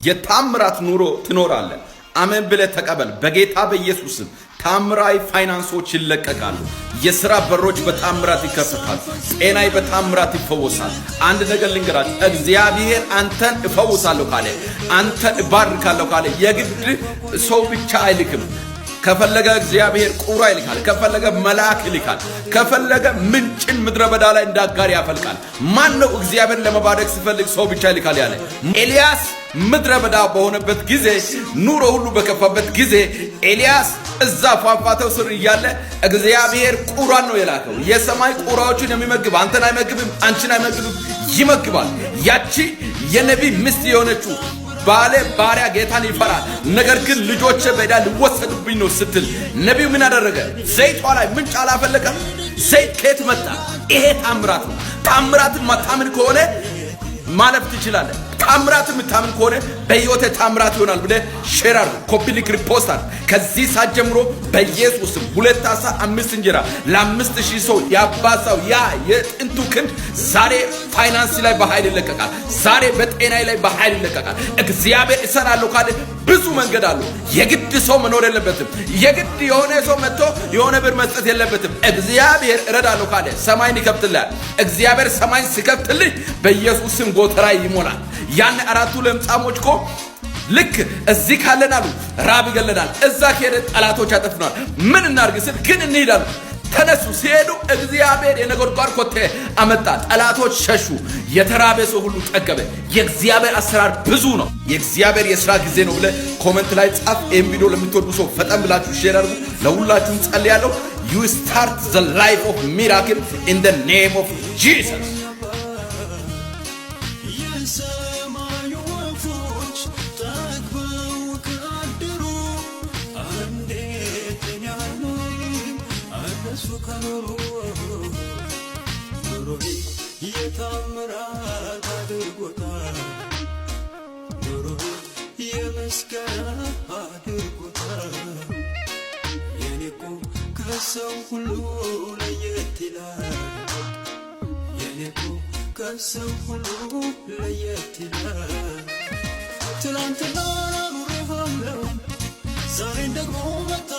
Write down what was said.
የታምራት ኑሮ ትኖራለህ። አሜን ብለህ ተቀበል። በጌታ በኢየሱስም ታምራዊ ፋይናንሶች ይለቀቃሉ። የሥራ በሮች በታምራት ይከፈታሉ። ጤናይ በታምራት ይፈወሳል። አንድ ነገር ልንገራችሁ፣ እግዚአብሔር አንተን እፈውሳለሁ ካለ፣ አንተን እባርካለሁ ካለ የግድ ሰው ብቻ አይልክም። ከፈለገ እግዚአብሔር ቁራ ይልካል። ከፈለገ መልአክ ይልካል። ከፈለገ ምንጭን ምድረ በዳ ላይ እንዳጋር ያፈልቃል። ማን ነው እግዚአብሔር ለመባረክ ሲፈልግ ሰው ብቻ ይልካል ያለ? ኤልያስ ምድረ በዳ በሆነበት ጊዜ፣ ኑሮ ሁሉ በከፋበት ጊዜ ኤልያስ እዛ ፏፏቴው ስር እያለ እግዚአብሔር ቁራን ነው የላከው። የሰማይ ቁራዎችን የሚመግብ አንተን አይመግብም፣ አንቺን አይመግብም፣ ይመግባል። ያቺ የነቢይ ሚስት የሆነችው ባለ ባሪያ ጌታን ይፈራል፣ ነገር ግን ልጆቼ በዕዳ ሊወሰዱብኝ ነው ስትል ነቢዩ ምን አደረገ? ዘይቷ ላይ ምንጭ አላፈለቀም። ዘይት ከየት መጣ? ይሄ ታምራት ነው። ታምራትን ማታምን ከሆነ ማለፍ ትችላለህ። ታምራትን የምታምን ከሆነ በሕይወቴ ታምራት ይሆናል ብለህ ሼር አድርግ፣ ኮፒ ሊንክ፣ ሪፖስት አድርግ። ከዚህ ሰዓት ጀምሮ በኢየሱስም 2 ዓሣ 5 እንጀራ ለ5000 ሰው ያባሳው ያ የጥንቱ ክንድ ዛሬ ፋይናንስ ላይ በኃይል ይለቀቃል። ዛሬ በጤናይ ላይ በኃይል ይለቀቃል። እግዚአብሔር እሰራለሁ ካለ ብዙ መንገድ አለው። የግድ ሰው መኖር የለበትም። የግድ የሆነ ሰው መጥቶ የሆነ ብር መስጠት የለበትም። እግዚአብሔር እረዳለሁ ካለ ሰማይን ይከፍትልሃል። እግዚአብሔር ሰማይን ሲከፍትልህ በኢየሱስም ጎተራ ይሞላል። ያን አራቱ ለምጻሞች እኮ ልክ እዚህ ካለን አሉ ራብ ይገለናል፣ እዛ ከሄደ ጠላቶች ያጠፍናል። ምን እናርግ ስል ግን እንሄዳሉ። ተነሱ። ሲሄዱ እግዚአብሔር የነጎድጓድ ኮቴ አመጣ። ጠላቶች ሸሹ። የተራበ ሰው ሁሉ ጠገበ። የእግዚአብሔር አሰራር ብዙ ነው። የእግዚአብሔር የሥራ ጊዜ ነው ብለህ ኮሜንት ላይ ጻፍ። ይህን ቪዲዮ ለምትወዱ ሰው ፈጠን ብላችሁ ሼር አድርጉ። ለሁላችሁም ጸልያለሁ። You start the life of miracle in the name of Jesus. የታምራት አድርጎታል፣ ኑሮዬ የምስጋና አድርጎታል። የኔ እኮ ከሰው ሁሉ ለየት ይላል፣ የኔ እኮ ከሰው ሁሉ ለየት ይላል። ትላንትና ኑሬሃለሁ፣ ዛሬን ደግሞ መጣ